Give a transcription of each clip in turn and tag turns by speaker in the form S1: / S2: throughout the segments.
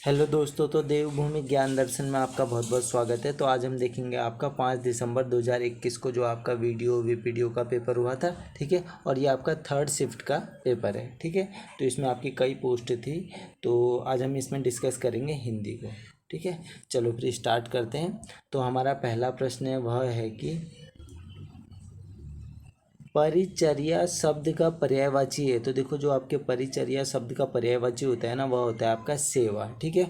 S1: Hello दोस्तों, तो देवभूमि ज्ञान दर्शन में आपका बहुत बहुत स्वागत है। तो आज हम देखेंगे आपका 5 दिसंबर 2021 को जो आपका वीडियो वीपीडीओ का पेपर हुआ था, ठीक है। और ये आपका थर्ड शिफ्ट का पेपर है, ठीक है। तो इसमें आपकी कई पोस्ट थी, तो आज हम इसमें डिस्कस करेंगे हिंदी को, ठीक है। चलो फिर स्टार्ट करते हैं। तो हमारा पहला प्रश्न है, वह है कि परिचर्या शब्द का पर्यायवाची है। तो देखो, जो आपके परिचर्या शब्द का पर्यायवाची होता है ना, वह होता है आपका सेवा, ठीक है।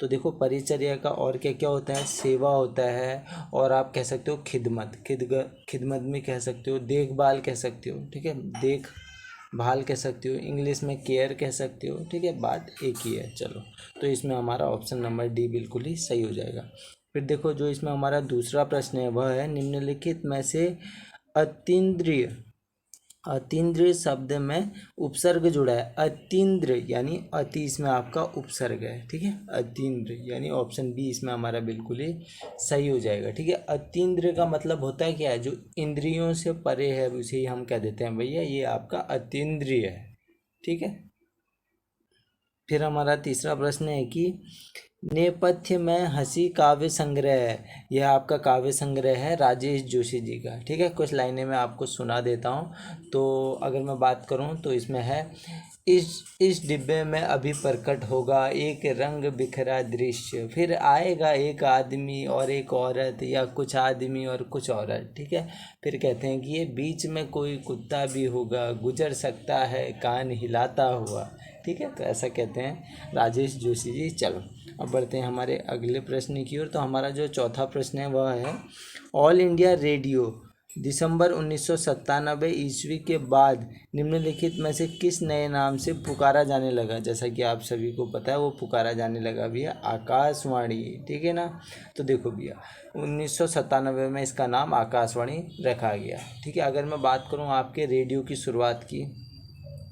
S1: तो देखो, परिचर्या का और क्या क्या होता है, सेवा होता है, और आप कह सकते हो खिदमत, खिदमत में कह सकते हो, देखभाल कह सकते हो, ठीक है। देखभाल कह सकते हो, इंग्लिश में केयर कह सकते हो, ठीक है। बात एक ही है। चलो, तो इसमें हमारा ऑप्शन नंबर डी बिल्कुल ही सही हो जाएगा। फिर देखो, जो इसमें हमारा दूसरा प्रश्न है, वह है निम्नलिखित में से अतीन्द्रिय अतीन्द्रिय शब्द में उपसर्ग जुड़ा है। अतीन्द्र यानी अति, इसमें आपका उपसर्ग है, ठीक है। अतीन्द्र यानी ऑप्शन बी इसमें हमारा बिल्कुल ही सही हो जाएगा, ठीक है। अतीन्द्र का मतलब होता है क्या है, जो इंद्रियों से परे है, उसे ही हम कह देते हैं भैया ये आपका अतीन्द्रिय है, ठीक है। फिर हमारा तीसरा प्रश्न है कि नेपथ्य में हंसी काव्य संग्रह है। यह आपका काव्य संग्रह है राजेश जोशी जी का, ठीक है। कुछ लाइनें मैं आपको सुना देता हूँ। तो अगर मैं बात करूँ तो इसमें है, इस डिब्बे में अभी प्रकट होगा एक रंग बिखरा दृश्य, फिर आएगा एक आदमी और एक औरत, या कुछ आदमी और कुछ औरत, ठीक है। फिर कहते हैं कि ये बीच में कोई कुत्ता भी होगा, गुजर सकता है कान हिलाता हुआ, ठीक है। तो ऐसा कहते हैं राजेश जोशी जी। चलो, अब बढ़ते हैं हमारे अगले प्रश्न की ओर। तो हमारा जो चौथा प्रश्न है, वह है ऑल इंडिया रेडियो दिसंबर 1997 ईस्वी के बाद निम्नलिखित में से किस नए नाम से पुकारा जाने लगा। जैसा कि आप सभी को पता है, वो पुकारा जाने लगा भैया आकाशवाणी, ठीक है ना। तो देखो भैया, 1997 में इसका नाम आकाशवाणी रखा गया, ठीक है। अगर मैं बात करूँ आपके रेडियो की शुरुआत की,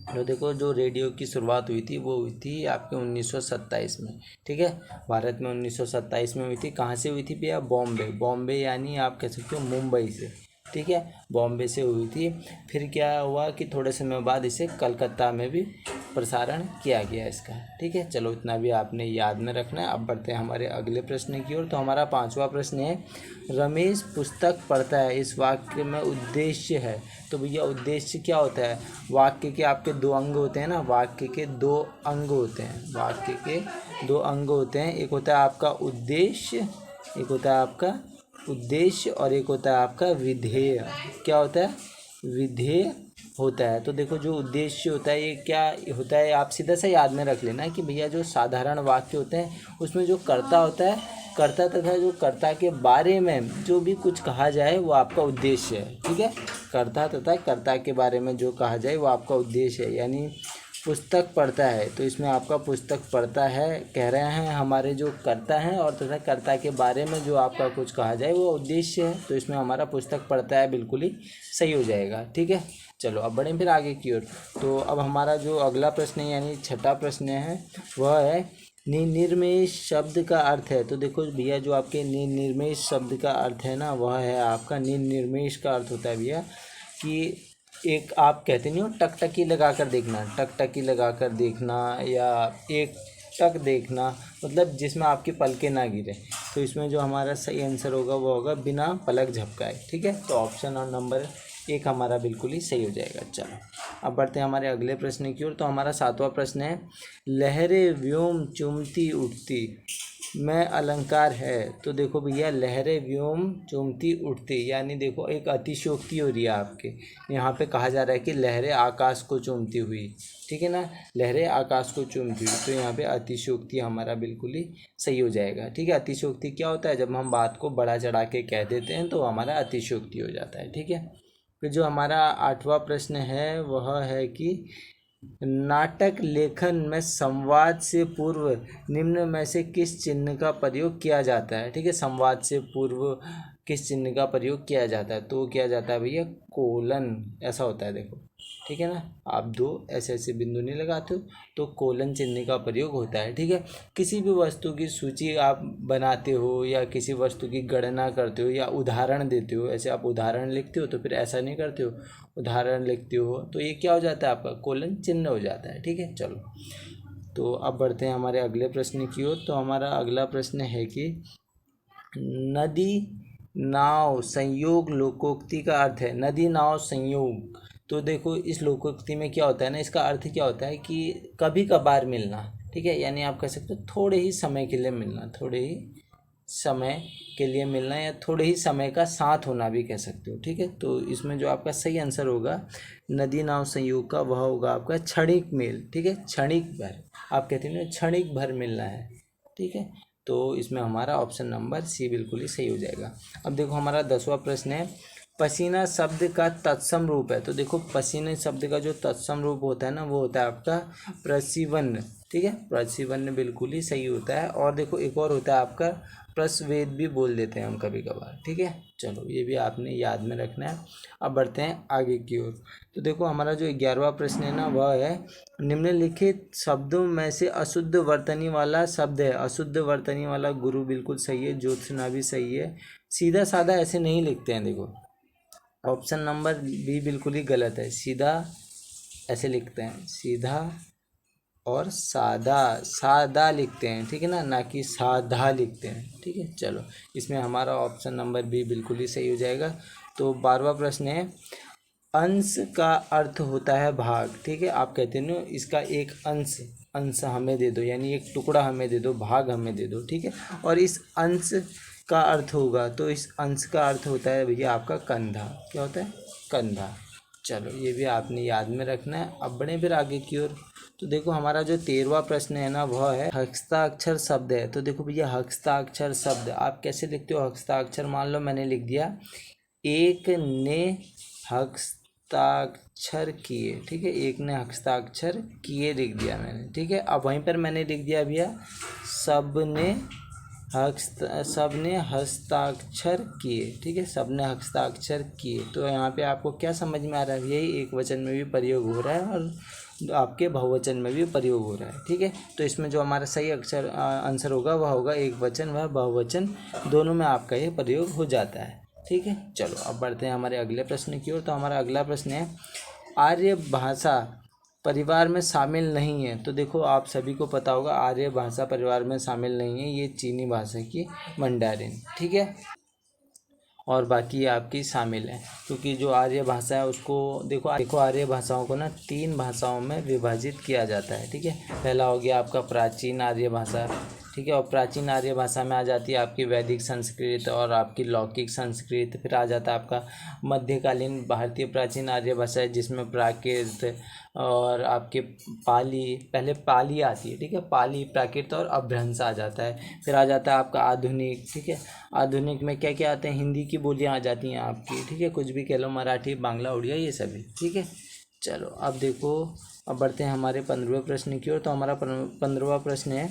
S1: तो देखो, जो रेडियो की शुरुआत हुई थी वो हुई थी आपके 1927 में, ठीक है। भारत में 1927 में हुई थी। कहाँ से हुई थी भैया? बॉम्बे यानी आप कह सकते हो मुंबई से, ठीक है। बॉम्बे से हुई थी। फिर क्या हुआ कि थोड़े समय बाद इसे कलकत्ता में भी प्रसारण किया गया इसका, ठीक है। चलो, इतना भी आपने याद में रखना है। अब बढ़ते हैं हमारे अगले प्रश्न की ओर। तो हमारा पांचवा प्रश्न है, रमेश पुस्तक पढ़ता है, इस वाक्य में उद्देश्य है। तो भैया, उद्देश्य क्या होता है? वाक्य के आपके दो अंग होते हैं ना, वाक्य के दो अंग होते हैं, वाक्य के दो अंग होते हैं। एक होता है आपका उद्देश्य, एक होता है आपका उद्देश्य, और एक होता है आपका विधेय। क्या होता है? विधेय होता है। तो देखो, जो उद्देश्य होता है ये क्या होता है, आप सीधा सा याद में रख लेना कि भैया, जो साधारण वाक्य होते हैं उसमें जो कर्ता होता है, कर्ता तथा जो कर्ता के बारे में जो भी कुछ कहा जाए वो आपका उद्देश्य है, ठीक है। कर्ता तथा कर्ता के बारे में जो कहा जाए वो आपका उद्देश्य है। यानी पुस्तक पढ़ता है, तो इसमें आपका पुस्तक पढ़ता है कह रहे हैं हमारे जो कर्ता हैं, और तथा कर्ता के बारे में जो आपका कुछ कहा जाए वो उद्देश्य है। तो इसमें हमारा पुस्तक पढ़ता है बिल्कुल ही सही हो जाएगा, ठीक है। चलो, अब बढ़ें फिर आगे की ओर। तो अब हमारा जो अगला प्रश्न है, यानी छठा प्रश्न है, वह है निर्मेश शब्द का अर्थ है। तो देखो भैया, जो आपके निर्मेश शब्द का अर्थ है ना, वह है आपका निर्मेश का अर्थ होता है भैया कि एक, आप कहते नहीं हो टकटकी लगा कर देखना, टकटकी लगा कर देखना, या एक टक देखना, मतलब जिसमें आपकी पलकें ना गिरे। तो इसमें जो हमारा सही आंसर होगा वो होगा बिना पलक झपकाए, ठीक है। तो ऑप्शन और नंबर एक हमारा बिल्कुल ही सही हो जाएगा। चलो, अब बढ़ते हैं हमारे अगले प्रश्न की ओर। तो हमारा सातवां प्रश्न है, लहरें व्योम चुमती उठती में अलंकार है। तो देखो भैया, लहरें व्योम चुमती उठती, यानी देखो एक अतिशयोक्ति हो रही है आपके यहाँ पे। कहा जा रहा है कि लहरें आकाश को चूमती हुई, ठीक है ना, लहरें आकाश को चूमती हुई। तो यहाँ पे अतिशयोक्ति हमारा बिल्कुल ही सही हो जाएगा, ठीक है। अतिशयोक्ति क्या होता है? जब हम बात को बढ़ा चढ़ा के कह देते हैं तो हमारा अतिशयोक्ति हो जाता है, ठीक है। फिर जो हमारा आठवां प्रश्न है, वह है कि नाटक लेखन में संवाद से पूर्व निम्न में से किस चिन्ह का प्रयोग किया जाता है, ठीक है। संवाद से पूर्व किस चिन्ह का प्रयोग किया जाता है? तो क्या जाता है भैया, कोलन, ऐसा होता है देखो, ठीक है ना। आप दो ऐसे ऐसे बिंदु नहीं लगाते हो तो कोलन चिन्ह का प्रयोग होता है, ठीक है। किसी भी वस्तु की सूची आप बनाते हो, या किसी वस्तु की गणना करते हो, या उदाहरण देते हो, ऐसे आप उदाहरण लिखते हो तो फिर ऐसा नहीं करते हो, उदाहरण लिखते हो तो ये क्या हो जाता है आपका कोलन चिन्ह हो जाता है, ठीक है। चलो, तो अब बढ़ते हैं हमारे अगले प्रश्न की ओर। तो हमारा अगला प्रश्न है कि नदी नाव संयोग लोकोक्ति का अर्थ है। नदी नाव संयोग, तो देखो इस लोकोक्ति में क्या होता है ना, इसका अर्थ क्या होता है कि कभी कभार मिलना, ठीक है, यानी आप कह सकते हो थोड़े ही समय के लिए मिलना, थोड़े ही समय के लिए मिलना, या थोड़े ही समय का साथ होना भी कह सकते हो, ठीक है। तो इसमें जो आपका सही आंसर होगा नदी नाव संयोग का, वह होगा आपका क्षणिक मेल, ठीक है, क्षणिक भर, आप कहते हैं ना क्षणिक भर मिलना है, ठीक है। तो इसमें हमारा ऑप्शन नंबर सी बिल्कुल ही सही हो जाएगा। अब देखो हमारा 10वां प्रश्न है, पसीना शब्द का तत्सम रूप है। तो देखो पसीने शब्द का जो तत्सम रूप होता है ना, वो होता है आपका प्रसिवन्न, ठीक है, प्रसिवन्न बिल्कुल ही सही होता है। और देखो एक और होता है आपका प्रस्वेद भी बोल देते हैं हम कभी कभार, ठीक है। चलो ये भी आपने याद में रखना है। अब बढ़ते हैं आगे की ओर। तो देखो हमारा जो 11वां प्रश्न है ना, वह है निम्नलिखित शब्दों में से अशुद्ध वर्तनी वाला शब्द है। अशुद्ध वर्तनी वाला गुरु बिल्कुल सही है, ज्योत्सना भी सही है। सीधा साधा ऐसे नहीं लिखते हैं, देखो ऑप्शन नंबर बी बिल्कुल ही गलत है। सीधा ऐसे लिखते हैं, सीधा और सादा, सादा लिखते हैं, ठीक है ना, ना कि साधा लिखते हैं, ठीक है। चलो इसमें हमारा ऑप्शन नंबर बी बिल्कुल ही सही हो जाएगा। तो 12वां प्रश्न है, अंश का अर्थ होता है भाग, ठीक है, आप कहते हैं ना इसका एक अंश, अंश हमें दे दो, यानी एक टुकड़ा हमें दे दो, भाग हमें दे दो, ठीक है। और इस अंश का अर्थ होगा, तो इस अंश का अर्थ होता है भैया आपका कंधा। क्या होता है? कंधा। चलो ये भी आपने याद में रखना है। अब बढ़े फिर आगे की ओर। तो देखो हमारा जो 13वां प्रश्न है ना, वह है हस्ताक्षर शब्द है। तो देखो भैया हस्ताक्षर शब्द आप कैसे लिखते हो? हस्ताक्षर मान लो मैंने लिख दिया एक ने हस्ताक्षर किए, ठीक है, एक ने हस्ताक्षर किए लिख दिया मैंने, ठीक है। अब वहीं पर मैंने लिख दिया भैया सबने हस्ताक्षर किए, ठीक है, सबने हस्ताक्षर किए। तो यहाँ पे आपको क्या समझ में आ रहा है? यही एक वचन में भी प्रयोग हो रहा है और आपके बहुवचन में भी प्रयोग हो रहा है, ठीक है। तो इसमें जो हमारा सही आंसर होगा वह होगा एक वचन व बहुवचन, दोनों में आपका ये प्रयोग हो जाता है, ठीक है। चलो अब बढ़ते हैं हमारे अगले प्रश्न की ओर। तो हमारा अगला प्रश्न है आर्य भाषा परिवार में शामिल नहीं है। तो देखो आप सभी को पता होगा आर्य भाषा परिवार में शामिल नहीं है, ये चीनी भाषा की मंडारिन, ठीक है, और बाकी आपकी शामिल है। क्योंकि जो आर्य भाषा है उसको देखो आर्य भाषाओं को ना 3 भाषाओं में विभाजित किया जाता है, ठीक है। पहला हो गया आपका प्राचीन आर्य भाषा, ठीक है, और प्राचीन आर्य भाषा में आ जाती है आपकी वैदिक संस्कृत और आपकी लौकिक संस्कृत। फिर आ जाता है आपका मध्यकालीन भारतीय प्राचीन आर्य भाषा जिसमें प्राकृत और आपके पाली, पहले पाली आती है, ठीक है, पाली प्राकृत और अपभ्रंश आ जाता है। फिर आ जाता है आपका आधुनिक, ठीक है, आधुनिक में क्या क्या आते हैं? हिंदी की बोलियाँ आ जाती हैं आपकी, ठीक है, कुछ भी कह लो, मराठी, बांग्ला, उड़िया, ये सभी, ठीक है। चलो अब देखो, अब बढ़ते हैं हमारे 15वें प्रश्न की ओर। तो हमारा 15वां प्रश्न है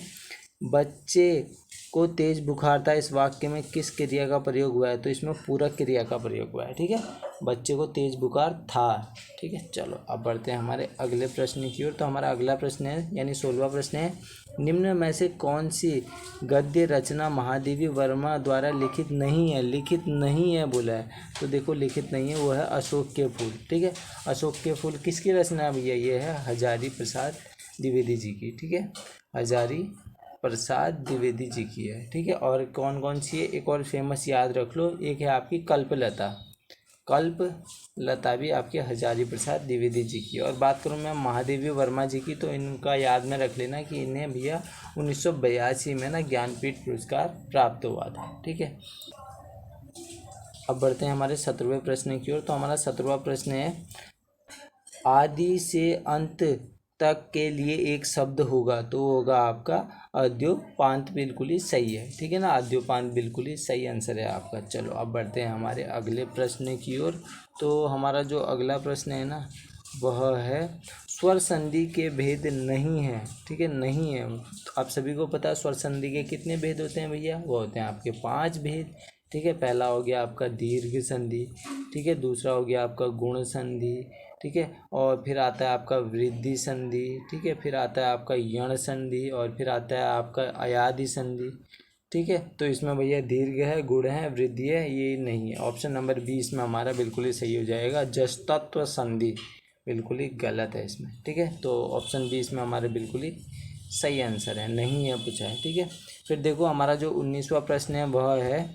S1: बच्चे को तेज बुखार था, इस वाक्य में किस क्रिया का प्रयोग हुआ है? तो इसमें पूरक क्रिया का प्रयोग हुआ है, ठीक है, बच्चे को तेज बुखार था, ठीक है। चलो अब बढ़ते हैं हमारे अगले प्रश्न की ओर। तो हमारा अगला प्रश्न है यानी 16वां प्रश्न है निम्न में से कौन सी गद्य रचना महादेवी वर्मा द्वारा लिखित नहीं है? लिखित नहीं है बोला है, तो देखो लिखित नहीं है, वो है अशोक के फूल, ठीक है। अशोक के फूल किसकी रचना है भैया? ये है हजारी प्रसाद द्विवेदी जी की, ठीक है, हजारी प्रसाद द्विवेदी जी की है, ठीक है। और कौन कौन सी है? एक और फेमस याद रख लो, एक है आपकी कल्पलता, कल्पलता भी आपके हजारी प्रसाद द्विवेदी जी की। और बात करूँ मैं महादेवी वर्मा जी की, तो इनका याद में रख लेना कि इन्हें भैया 1982 में ना ज्ञानपीठ पुरस्कार प्राप्त हुआ था, ठीक है। अब बढ़ते हैं हमारे 17वें प्रश्न की ओर। तो हमारा 17वां प्रश्न है आदि से अंत तक के लिए एक शब्द होगा, तो होगा आपका अद्योपांत, बिल्कुल ही सही है, ठीक है ना, अद्योपांत बिल्कुल ही सही आंसर है आपका। चलो अब बढ़ते हैं हमारे अगले प्रश्न की ओर। तो हमारा जो अगला प्रश्न है ना, वह है स्वर संधि के भेद नहीं है, ठीक है, नहीं है। आप सभी को पता है स्वर संधि के कितने भेद होते हैं भैया? वो होते हैं आपके 5 भेद, ठीक है। पहला हो गया आपका दीर्घ संधि, ठीक है, दूसरा हो गया आपका गुण संधि, ठीक है, और फिर आता है आपका वृद्धि संधि, ठीक है, फिर आता है आपका यण संधि, और फिर आता है आपका अयादि संधि, ठीक है। तो इसमें भैया दीर्घ है, गुण है, वृद्धि है, ये नहीं है। ऑप्शन नंबर 20 में हमारा बिल्कुल ही सही हो जाएगा। जस्तत्व संधि बिल्कुल ही गलत है इसमें, ठीक है। तो ऑप्शन 20 में हमारे बिल्कुल ही सही आंसर है, नहीं है पूछा है। ठीक है, फिर देखो हमारा जो 19वां प्रश्न है वह है,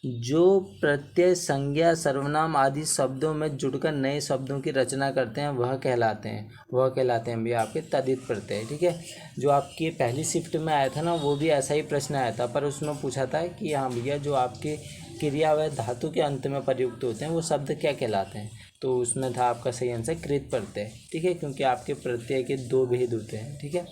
S1: जो प्रत्यय संज्ञा सर्वनाम आदि शब्दों में जुड़कर नए शब्दों की रचना करते हैं वह कहलाते हैं भैया आपके तद्धित प्रत्यय। ठीक है, जो आपकी पहली शिफ्ट में आया था ना वो भी ऐसा ही प्रश्न आया था, पर उसमें पूछा था कि हाँ भैया जो आपके क्रिया व धातु के अंत में प्रयुक्त होते हैं वो शब्द क्या कहलाते हैं, तो उसमें था आपका सही आंसर कृत प्रत्यय। ठीक है, क्योंकि आपके प्रत्यय के दो भेद होते हैं। ठीक है,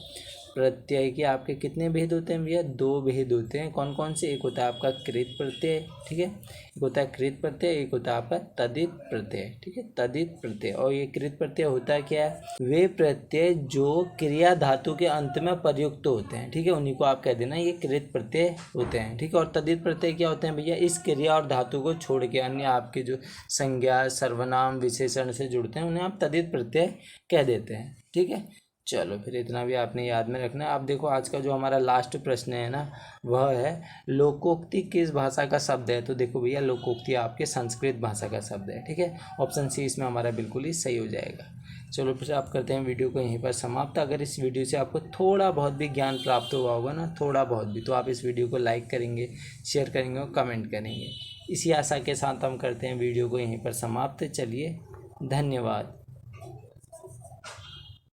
S1: प्रत्यय के आपके कितने भेद होते हैं भैया, दो भेद होते हैं। कौन कौन से, एक होता है आपका कृत प्रत्यय, ठीक है, एक होता है कृत प्रत्यय, एक होता है आपका तद्धित प्रत्यय। ठीक है, तद्धित प्रत्यय। और ये कृत प्रत्यय होता है क्या है, वे प्रत्यय जो क्रिया धातु के अंत में प्रयुक्त होते हैं। ठीक है, उन्हीं को आप कह देना ये कृत प्रत्यय होते हैं। ठीक है, और तद्धित प्रत्यय क्या होते हैं भैया, इस क्रिया और धातु को छोड़ के अन्य आपके जो संज्ञा सर्वनाम विशेषण से जुड़ते हैं उन्हें आप तद्धित प्रत्यय कह देते हैं। ठीक है, चलो फिर इतना भी आपने याद में रखना है। अब देखो आज का जो हमारा लास्ट प्रश्न है ना वह है, लोकोक्ति किस भाषा का शब्द है, तो देखो भैया लोकोक्ति आपके संस्कृत भाषा का शब्द है। ठीक है, ऑप्शन सी इसमें हमारा बिल्कुल ही सही हो जाएगा। चलो फिर आप करते हैं वीडियो को यहीं पर समाप्त। अगर इस वीडियो से आपको थोड़ा बहुत भी ज्ञान प्राप्त हुआ होगा ना, थोड़ा बहुत भी, तो आप इस वीडियो को लाइक करेंगे, शेयर करेंगे और कमेंट करेंगे। इसी आशा के साथ हम करते हैं वीडियो को यहीं पर समाप्त। चलिए, धन्यवाद।